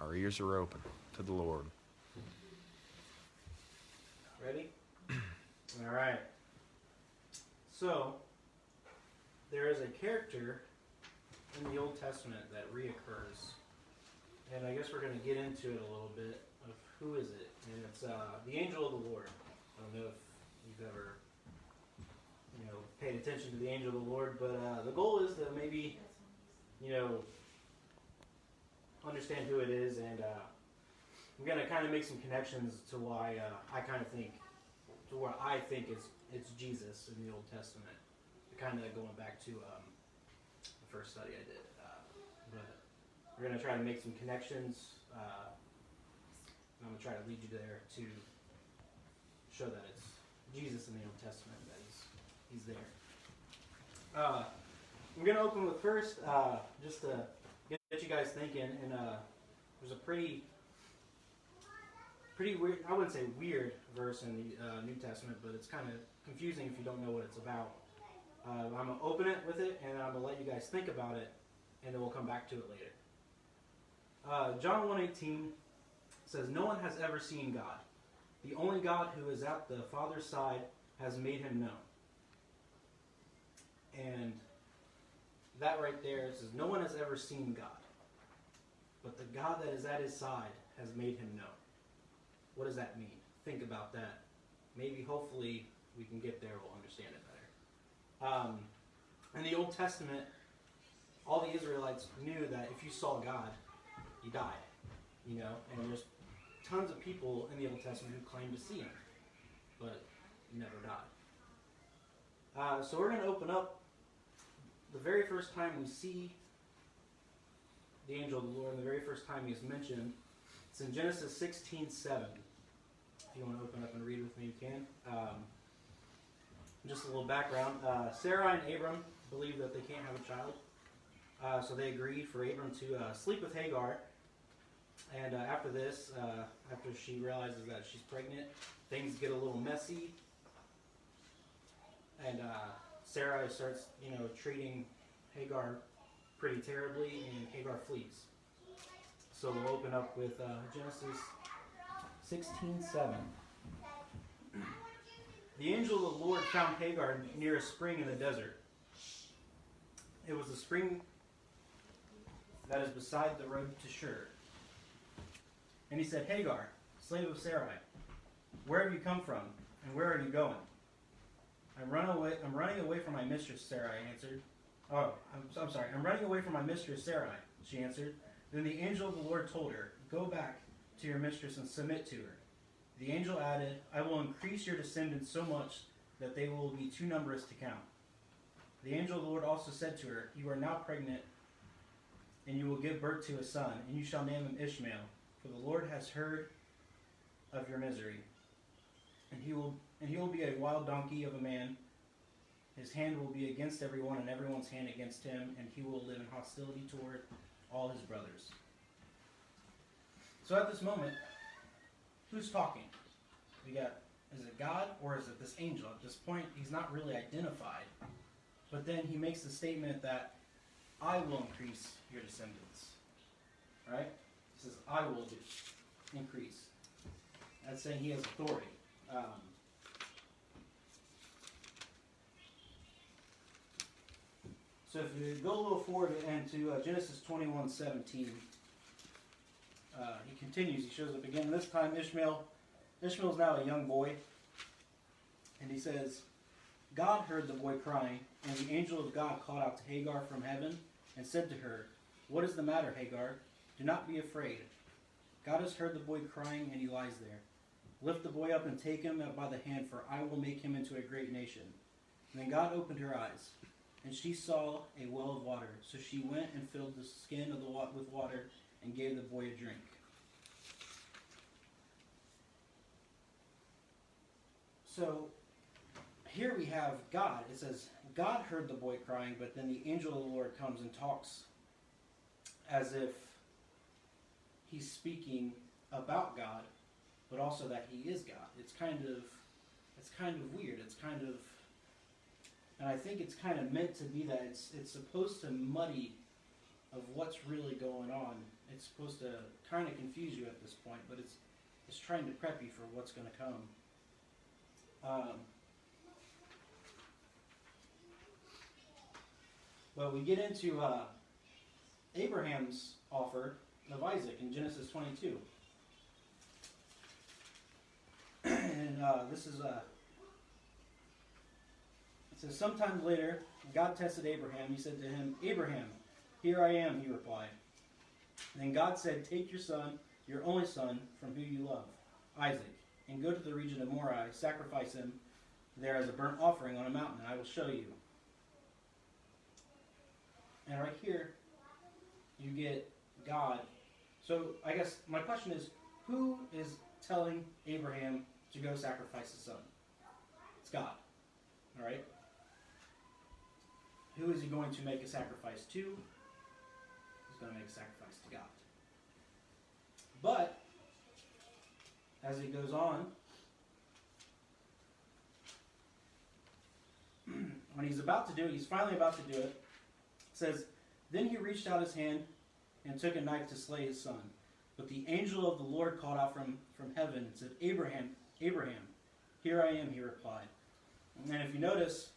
Our ears are open to the Lord. Ready? All right. So, there is a character in the Old Testament that reoccurs. And I guess we're going to get into it a little bit of who is it. And it's the angel of the Lord. I don't know if you've ever, paid attention to the angel of the Lord, but the goal is to maybe, understand who it is, and I'm going to kind of make some connections to why I think it's Jesus in the Old Testament. Kind of going back to the first study I did. But we're going to try to make some connections. I'm going to try to lead you there to show that it's Jesus in the Old Testament, that he's there. I'm going to open with first, just to get you guys thinking, and there's a pretty weird, I wouldn't say weird verse in the New Testament, but it's kind of confusing if you don't know what it's about. I'm going to open it with it, and I'm going to let you guys think about it, and then we'll come back to it later. John 1:18 says, "No one has ever seen God. The only God who is at the Father's side has made him known." And that right there says, no one has ever seen God. But the God that is at his side has made him known. What does that mean? Think about that. Maybe, hopefully, we can get there, we'll understand it better. In the Old Testament, all the Israelites knew that if you saw God, you died. And there's tons of people in the Old Testament who claim to see him, but never died. So we're going to open up the very first time we see the angel of the Lord, the very first time he is mentioned. It's in Genesis 16:7. If you want to open up and read with me, you can. Just a little background. Sarah and Abram believe that they can't have a child. So they agreed for Abram to sleep with Hagar. And after this, after she realizes that she's pregnant, things get a little messy. And Sarah starts, treating Hagar pretty terribly, and Hagar flees. So we'll open up with Genesis 16:7. "The angel of the Lord found Hagar near a spring in the desert. It was the spring that is beside the road to Shur. And he said, 'Hagar, slave of Sarai, where have you come from, and where are you going?' I'm running away from my mistress, Sarai answered. I'm running away from my mistress, Sarai, she answered. Then the angel of the Lord told her, 'Go back to your mistress and submit to her.' The angel added, 'I will increase your descendants so much that they will be too numerous to count.' The angel of the Lord also said to her, 'You are now pregnant, and you will give birth to a son, and you shall name him Ishmael, for the Lord has heard of your misery. And he will be a wild donkey of a man. His hand will be against everyone, and everyone's hand against him, and he will live in hostility toward all his brothers.'" So at this moment, who's talking? Is it God or is it this angel? At this point, he's not really identified. But then he makes the statement that I will increase your descendants. Right? He says, I will increase. That's saying he has authority. So if you go a little forward into Genesis 21:17, he continues. He shows up again. This time Ishmael's now a young boy. And he says, "God heard the boy crying, and the angel of God called out to Hagar from heaven and said to her, 'What is the matter, Hagar? Do not be afraid. God has heard the boy crying, and he lies there. Lift the boy up and take him by the hand, for I will make him into a great nation.' And then God opened her eyes, and she saw a well of water. So she went and filled the skin of with water and gave the boy a drink." So here we have God. It says, God heard the boy crying, but then the angel of the Lord comes and talks as if he's speaking about God, but also that he is God. It's kind of weird. And I think it's kind of meant to be that it's supposed to muddy of what's really going on. It's supposed to kind of confuse you at this point, but it's trying to prep you for what's going to come. But we get into Abraham's offer of Isaac in Genesis 22. And this is it says, sometime later, God tested Abraham. He said to him, Abraham, here I am, he replied. Then God said, take your son, your only son, from who you love, Isaac, and go to the region of Moriah, sacrifice him there as a burnt offering on a mountain, and I will show you. And right here, you get God. So I guess my question is, who is telling Abraham to go sacrifice his son? It's God. All right? Who is he going to make a sacrifice to? He's going to make a sacrifice to God. But, as he goes on, when he's about to do it, he's finally about to do it, it says, then he reached out his hand and took a knife to slay his son. But the angel of the Lord called out from heaven and said, Abraham, Abraham, here I am, he replied. And if you notice,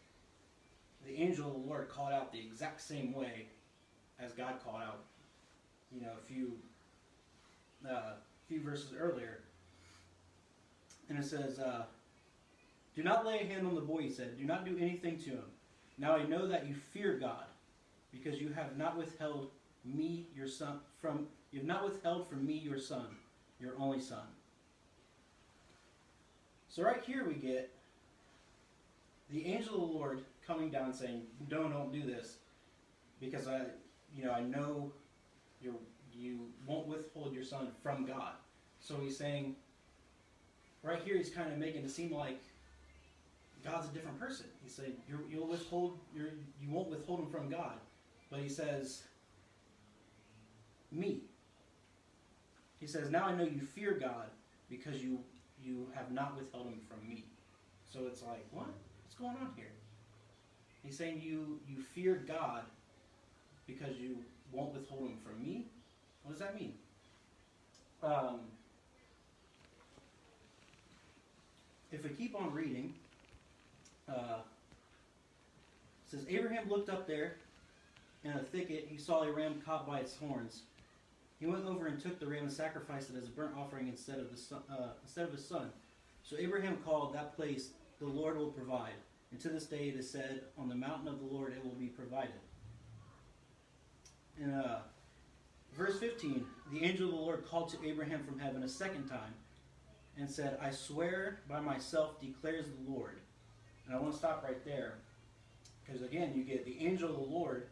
the angel of the Lord called out the exact same way as God called out, a few verses earlier. And it says, do not lay a hand on the boy, he said. Do not do anything to him. Now I know that you fear God, because you have not withheld me, your son, you have not withheld from me your son, your only son. So right here we get the angel of the Lord coming down saying, don't do this, because I know you won't withhold your son from God. So he's saying, right here he's kind of making it seem like God's a different person. He's saying you won't withhold him from God, but he says me. He says, now I know you fear God because you have not withheld him from me. So it's like, what? What's going on here? He's saying you fear God because you won't withhold him from me? What does that mean? If we keep on reading, it says, Abraham looked up there in a thicket. He saw a ram caught by its horns. He went over and took the ram and sacrificed it as a burnt offering instead of his son. So Abraham called that place, the Lord will provide. And to this day it is said, on the mountain of the Lord it will be provided. In verse 15, the angel of the Lord called to Abraham from heaven a second time and said, I swear by myself, declares the Lord. And I want to stop right there, because again, you get the angel of the Lord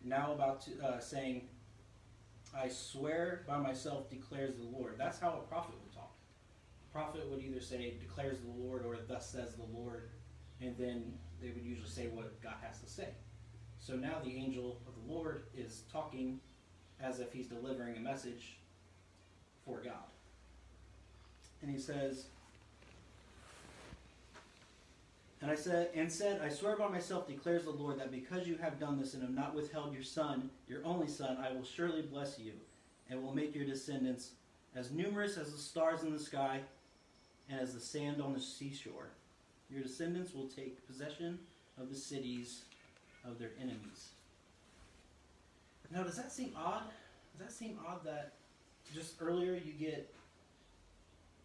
now about to saying, I swear by myself, declares the Lord. That's how a prophet would talk. A prophet would either say, declares the Lord, or thus says the Lord, and then they would usually say what God has to say. So now the angel of the Lord is talking as if he's delivering a message for God. And he says, I said, I swear by myself, declares the Lord, that because you have done this and have not withheld your son, your only son, I will surely bless you, and will make your descendants as numerous as the stars in the sky and as the sand on the seashore. Your descendants will take possession of the cities of their enemies. Now, does that seem odd? Does that seem odd that just earlier you get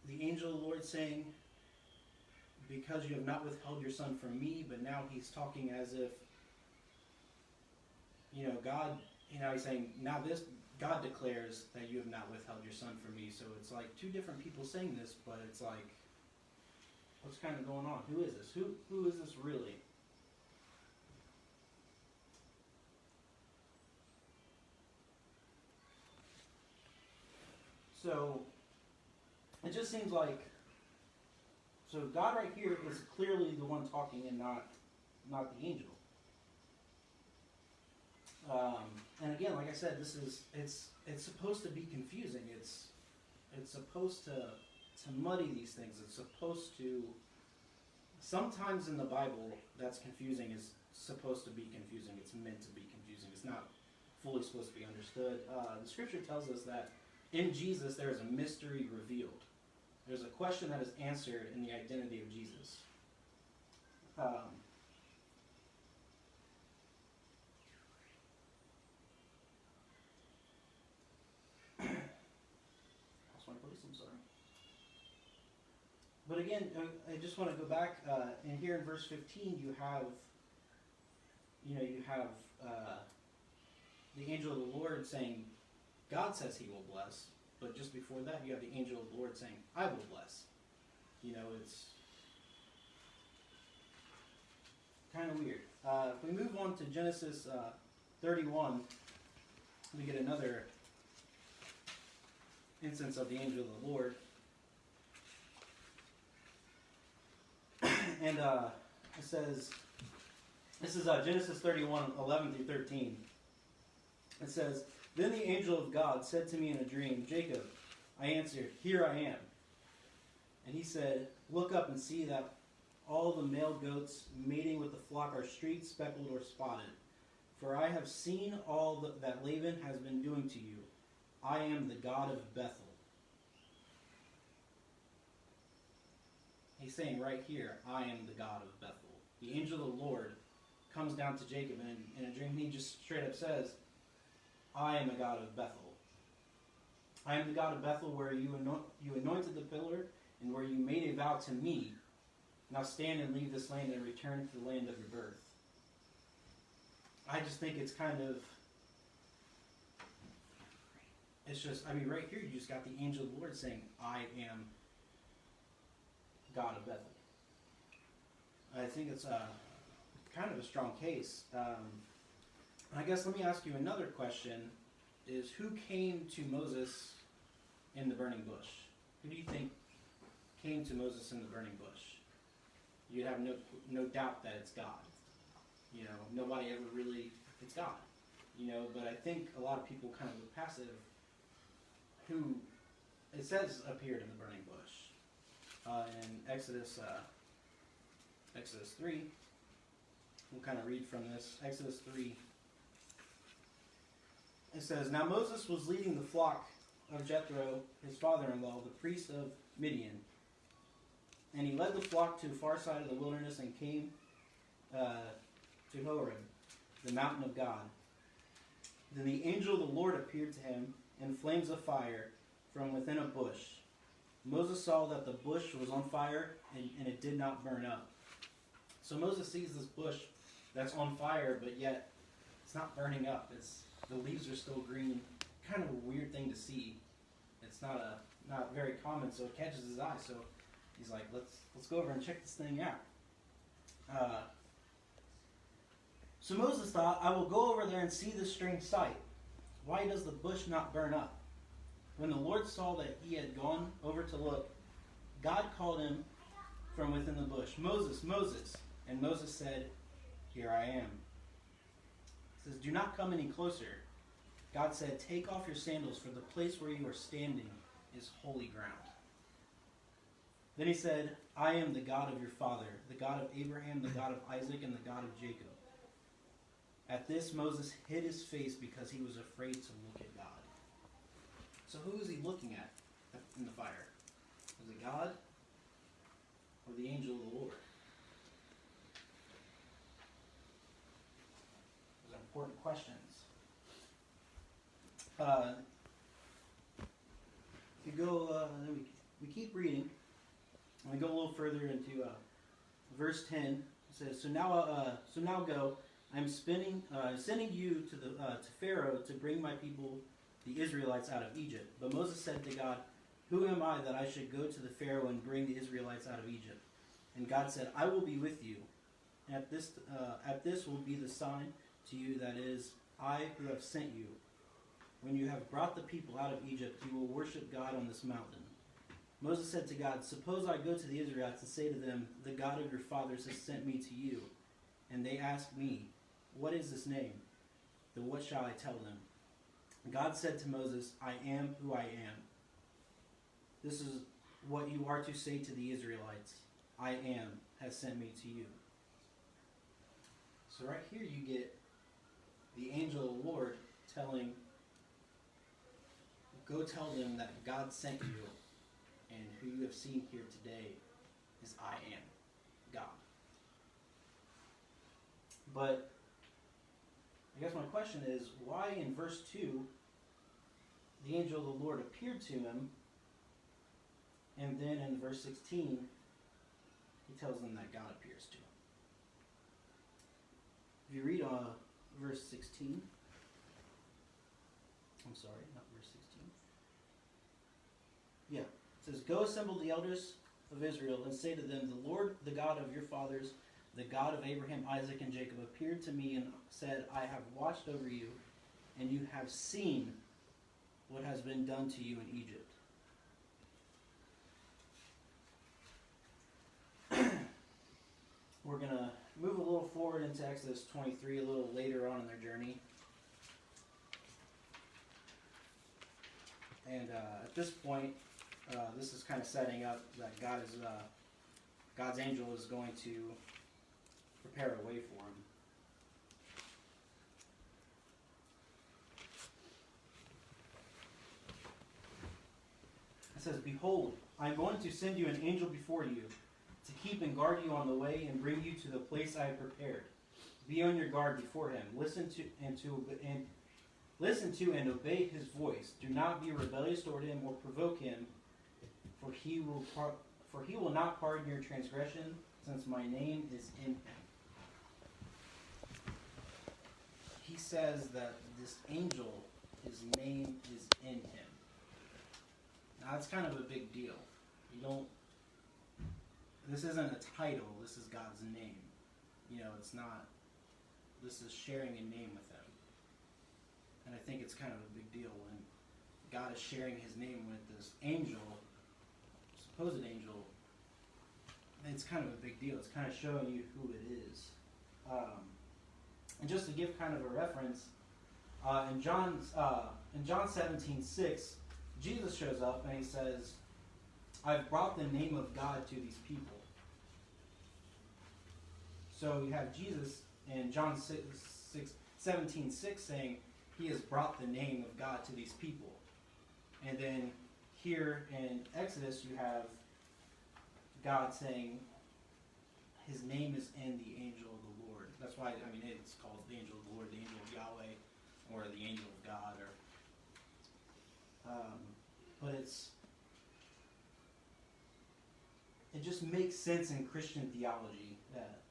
the angel of the Lord saying, because you have not withheld your son from me, but now he's talking as if, God, he's saying, now this, God declares that you have not withheld your son from me. So it's like two different people saying this, but it's like, what's kind of going on? Who is this? Who is this really? So, it just seems like, so God right here is clearly the one talking and not the angel. And again, like I said, it's supposed to be confusing. It's supposed to muddy these things. It's supposed to, sometimes in the Bible, that's confusing is supposed to be confusing. It's meant to be confusing. It's not fully supposed to be understood. The scripture tells us that in Jesus there is a mystery revealed. There's a question that is answered in the identity of Jesus. Lost my place, I'm sorry. But again, I just want to go back, and here in verse 15 you have the angel of the Lord saying, God says he will bless, but just before that you have the angel of the Lord saying, I will bless. It's kind of weird. If we move on to Genesis 31, we get another instance of the angel of the Lord. And it says, this is Genesis 31, 11 through 13. It says, Then the angel of God said to me in a dream, Jacob. I answered, Here I am. And he said, Look up and see that all the male goats mating with the flock are streaked, speckled, or spotted. For I have seen all that Laban has been doing to you. I am the God of Bethel. He's saying right here, I am the God of Bethel. The angel of the Lord comes down to Jacob, and in a dream he just straight up says, I am the God of Bethel. I am the God of Bethel, where you anointed the pillar, and where you made a vow to me. Now stand and leave this land and return to the land of your birth. I just think it's kind of... right here you just got the angel of the Lord saying, I am God of Bethel. I think it's kind of a strong case. I guess let me ask you another question, is who came to Moses in the burning bush? Who do you think came to Moses in the burning bush? You'd have no doubt that it's God. Nobody ever really, it's God. But I think a lot of people kind of look passive who, it says, appeared in the burning bush. In Exodus 3, we'll kind of read from this. Exodus 3. It says, Now Moses was leading the flock of Jethro, his father-in-law, the priest of Midian. And he led the flock to the far side of the wilderness and came to Horeb, the mountain of God. Then the angel of the Lord appeared to him in flames of fire from within a bush. Moses saw that the bush was on fire and it did not burn up. So Moses sees this bush that's on fire, but yet it's not burning up. The leaves are still green. Kind of a weird thing to see. It's not very common, so it catches his eye. So he's like, let's go over and check this thing out. So Moses thought, I will go over there and see this strange sight. Why does the bush not burn up? When the Lord saw that he had gone over to look, God called him from within the bush, Moses, Moses. And Moses said, Here I am. He says, Do not come any closer. God said, Take off your sandals, for the place where you are standing is holy ground. Then he said, I am the God of your father, the God of Abraham, the God of Isaac, and the God of Jacob. At this, Moses hid his face because he was afraid to look at God. So who is he looking at in the fire? Is it God or the angel of the Lord? Those are important questions. If you go, we keep reading, and we go a little further into verse 10. It says, So now go. I'm sending you to Pharaoh to bring my people, the Israelites, out of Egypt. But Moses said to God, Who am I that I should go to the Pharaoh and bring the Israelites out of Egypt? And God said, I will be with you. At this will be the sign to you, that is, I who have sent you. When you have brought the people out of Egypt, you will worship God on this mountain. Moses said to God, Suppose I go to the Israelites and say to them, The God of your fathers has sent me to you. And they ask me, What is this name? Then what shall I tell them? God said to Moses, I am who I am. This is what you are to say to the Israelites. I am has sent me to you. So right here you get the angel of the Lord telling, go tell them that God sent you, and who you have seen here today is I am God. But I guess my question is, why in verse 2, the angel of the Lord appeared to him, and then in verse 16, he tells them that God appears to him. If you read verse 16, I'm sorry, not verse 16. Yeah, it says, "Go assemble the elders of Israel and say to them, the Lord, the God of your fathers, the God of Abraham, Isaac, and Jacob, appeared to me and said, I have watched over you, and you have seen what has been done to you in Egypt. We're going to move a little forward into Exodus 23, a little later on in their journey. And at this point, this is kind of setting up that God's angel is going to prepare a way for him. It says, "Behold, I am going to send you an angel before you, to keep and guard you on the way and bring you to the place I have prepared. Be on your guard before him. Listen to and obey his voice. Do not be rebellious toward him or provoke him, for he will not pardon your transgression, since my name is in him." He says that this angel, his name is in him. Now, that's kind of a big deal. This isn't a title, this is God's name. It's not, this is sharing a name with him. And I think it's kind of a big deal when God is sharing his name with this angel, supposed angel. It's kind of a big deal. It's kind of showing you who it is. And just to give kind of a reference, in John 17:6, Jesus shows up and he says, "I've brought the name of God to these people." So you have Jesus in John 17:6 saying he has brought the name of God to these people. And then here in Exodus you have God saying his name is in the angel of the Lord. That's why, it's called the angel of the Lord, the angel of Yahweh, or the angel of God. But it just makes sense in Christian theology that,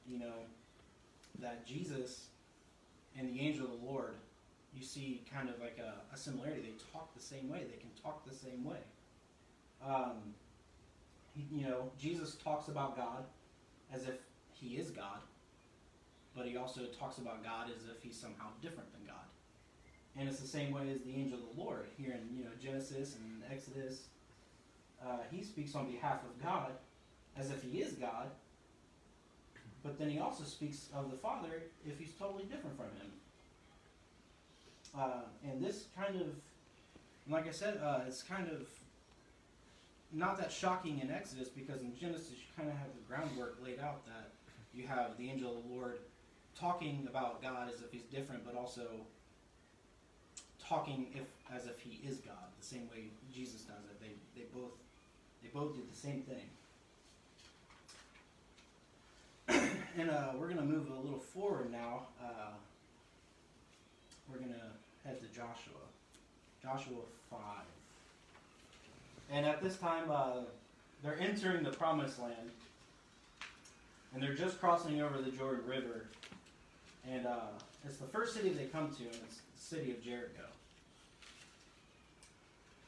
that Jesus and the angel of the Lord, you see kind of like a similarity. They talk the same way. They can talk the same way. Jesus talks about God as if he is God, but he also talks about God as if he's somehow different than God. And it's the same way as the angel of the Lord. Here in Genesis and Exodus, he speaks on behalf of God as if he is God, but then he also speaks of the Father if he's totally different from him. And this kind of, like I said, it's kind of not that shocking in Exodus, because in Genesis you kind of have the groundwork laid out that you have the angel of the Lord talking about God as if he's different, but also talking as if he is God, the same way Jesus does it. They both do the same thing. And we're going to move a little forward now. We're going to head to Joshua 5. And at this time, they're entering the Promised Land. And they're just crossing over the Jordan River. And it's the first city they come to, and it's the city of Jericho.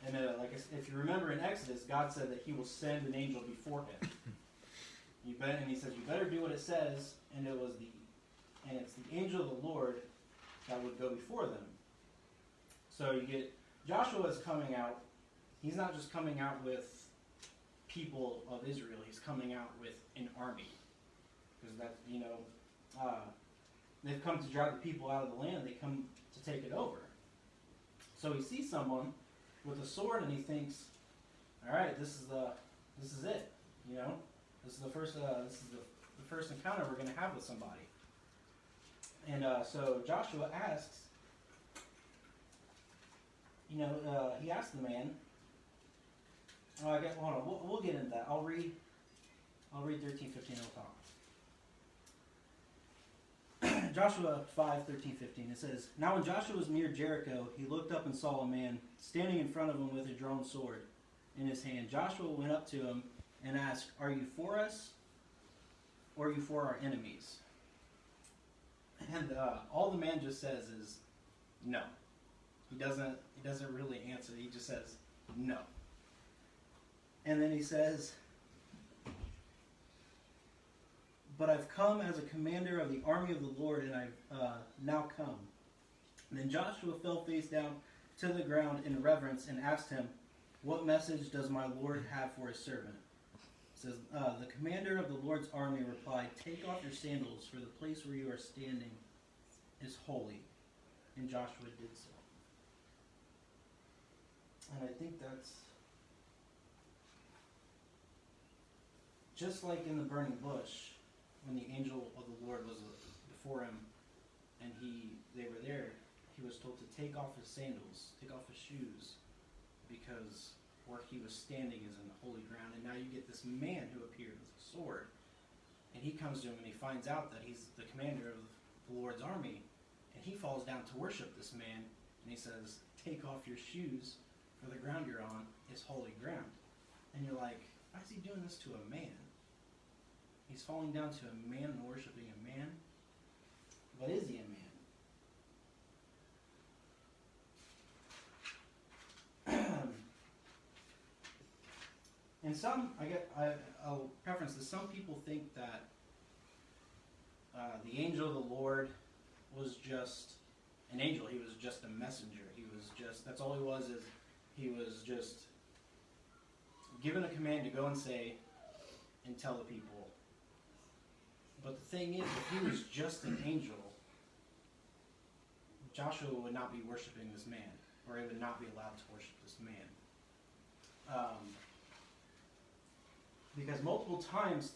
And if you remember in Exodus, God said that he will send an angel before him. And he says, you better do what it says, and it's the angel of the Lord that would go before them. So you get, Joshua is coming out. He's not just coming out with people of Israel, he's coming out with an army. Because they've come to drive the people out of the land, they come to take it over. So he sees someone with a sword and he thinks, all right, this is it, This is the first encounter we're going to have with somebody. And so Joshua asks he asked the man. Oh, hold on. We'll get into that. I'll read 13, 15. We'll talk. Joshua 5, 13, 15. It says, "Now when Joshua was near Jericho, he looked up and saw a man standing in front of him with a drawn sword in his hand. Joshua went up to him and asked, 'Are you for us, or are you for our enemies?' And all the man just says is, 'No.'" He doesn't really answer. He just says, "No." And then he says, "But I've come as a commander of the army of the Lord, and I've now come." And then Joshua fell face down to the ground in reverence and asked him, "What message does my Lord have for his servant?" It says, the commander of the Lord's army replied, "Take off your sandals, for the place where you are standing is holy." And Joshua did so. And I think that's just like in the burning bush, when the angel of the Lord was before him, and they were there. He was told to take off his sandals, take off his shoes, because where he was standing is in the holy ground. And now you get this man who appeared with a sword, and he comes to him and he finds out that he's the commander of the Lord's army, and he falls down to worship this man, and he says, "Take off your shoes, for the ground you're on is holy ground." And you're like, why is he doing this to a man? He's falling down to a man and worshiping a man. But is he a man? And I'll preference this. Some people think that the angel of the Lord was just an angel. He was just a messenger. That's all he was, is he was just given a command to go and say and tell the people. But the thing is, if he was just an angel, Joshua would not be worshiping this man, or he would not be allowed to worship this man. Because multiple times,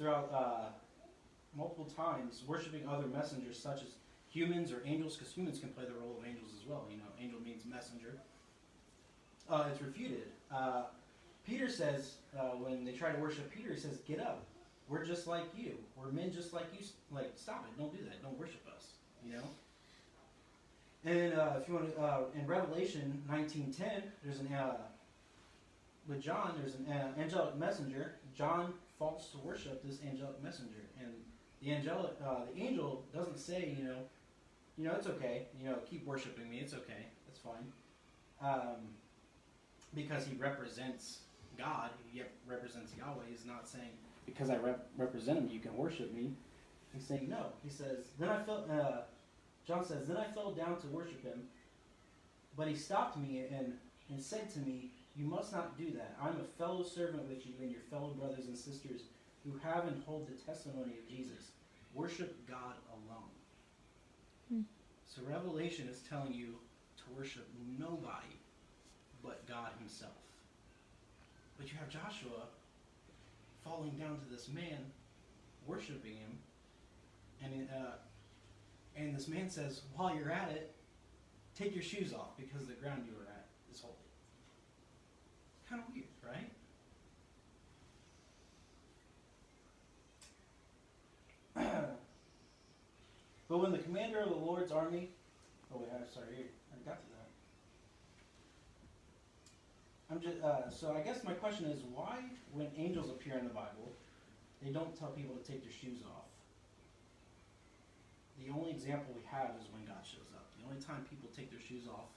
worshiping other messengers such as humans or angels, because humans can play the role of angels as well. Angel means messenger. It's refuted. Peter says, when they try to worship Peter, he says, "Get up. We're just like you. We're men just like you. Like, stop it. Don't do that. Don't worship us." And if you want to, in Revelation 19:10, there's with John, there's an angelic messenger. John falls to worship this angelic messenger, and the angel doesn't say, it's okay. Keep worshiping me. It's okay. That's fine. Because he represents God, he represents Yahweh. He's not saying, because I represent him, you can worship me. He's saying no. He says, John says, "Then I fell down to worship him, but he stopped me and said to me, 'You must not do that. I'm a fellow servant with you and your fellow brothers and sisters who have and hold the testimony of Jesus. Worship God alone.'" So Revelation is telling you to worship nobody but God himself. But you have Joshua falling down to this man, worshiping him, and this man says, "While you're at it, take your shoes off, because the ground you are at is holy." Kind of weird, right? But when the commander of the Lord's army, I got to that. So I guess my question is, why, when angels appear in the Bible, they don't tell people to take their shoes off? The only example we have is when God shows up. The only time people take their shoes off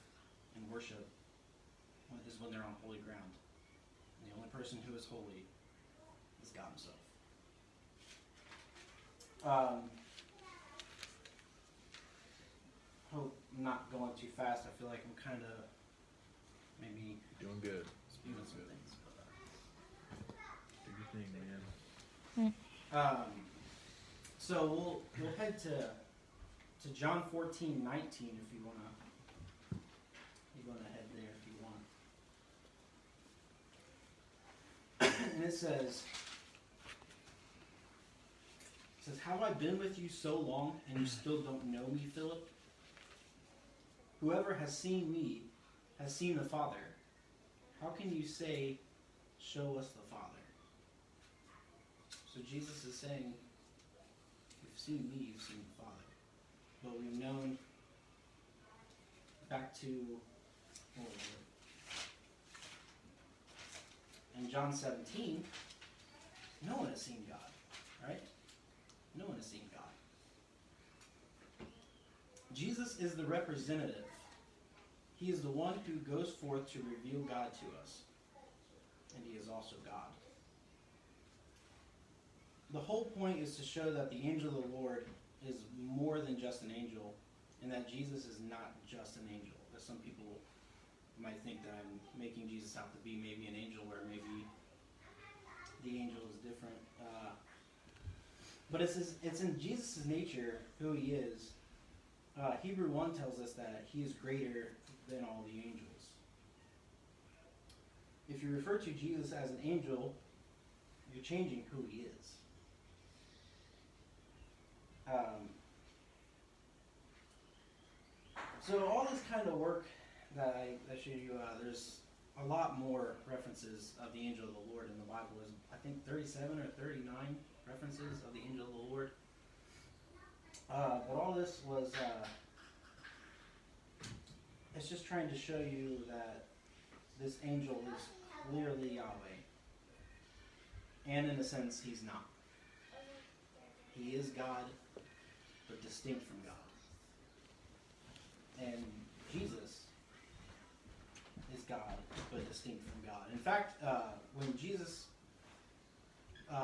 and worship is when they're on holy ground. And the only person who is holy is God himself. Hope I'm not going too fast. I feel like I'm kind of maybe Doing good. spewing some things. Do your thing, man. So we'll head to John 14:19 if you want to. You want to head there if you want. And it says, "Have I been with you so long and you still don't know me, Philip? Whoever has seen me has seen the Father, how can you say, show us the Father? So Jesus is saying, you've seen me, you've seen the Father. But we've known back to in John 17, no one has seen God, right? No one has seen God. Jesus is the representative. He is the one who goes forth to reveal God to us. And he is also God. The whole point is to show that the angel of the Lord is more than just an angel, and that Jesus is not just an angel. As some people might think that I'm making Jesus out to be maybe an angel, where maybe the angel is different. But it's in Jesus' nature who he is. Hebrew 1 tells us that he is greater than all the angels. If you refer to Jesus as an angel, you're changing who he is. So all this kind of work that I showed you, there's a lot more references of the angel of the Lord in the Bible. There's, I think, 37 or 39 references of the angel of the Lord. But all this was, it's just trying to show you that this angel is clearly Yahweh. And in a sense, he's not. He is God, but distinct from God. And Jesus is God, but distinct from God. In fact, when Jesus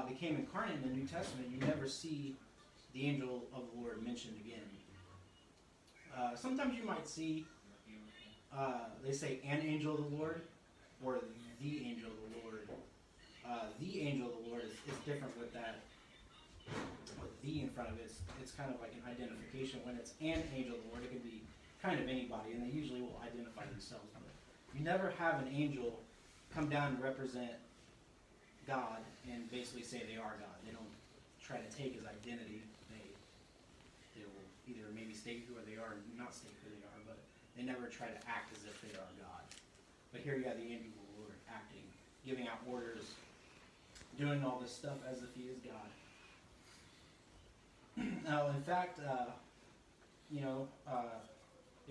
became incarnate in the New Testament, you never see the angel of the Lord mentioned again. Sometimes you might see, they say an angel of the Lord, or the angel of the Lord. The angel of the Lord is different with that. With the in front of it, it's kind of like an identification. When it's an angel of the Lord, it could be kind of anybody, and they usually will identify themselves. But you never have an angel come down and represent God and basically say they are God. They don't try to take his identity. They will either maybe state who they are or not state who they are, but they never try to act as if they are God. But here you have the angel of the Lord acting, giving out orders, doing all this stuff as if he is God. Now, in fact, it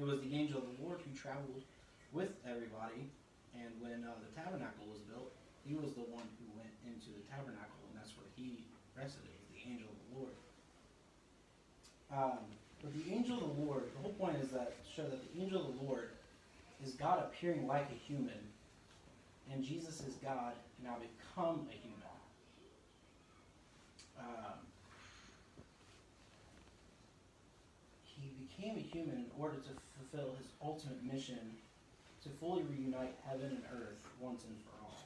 was the angel of the Lord who traveled with everybody, and when the tabernacle was built, he was the one who went into the tabernacle, and that's where he rested. It was the angel of the Lord. But the angel of the Lord, the whole point is that to show that the angel of the Lord is God appearing like a human, and Jesus is God now become a human. He became a human in order to fulfill his ultimate mission to fully reunite heaven and earth once and for all.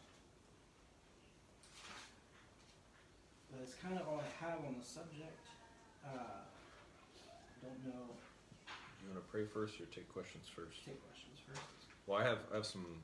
But it's kind of all I have on the subject. I don't know. You want to pray first or take questions first? Take questions first. Well, I have some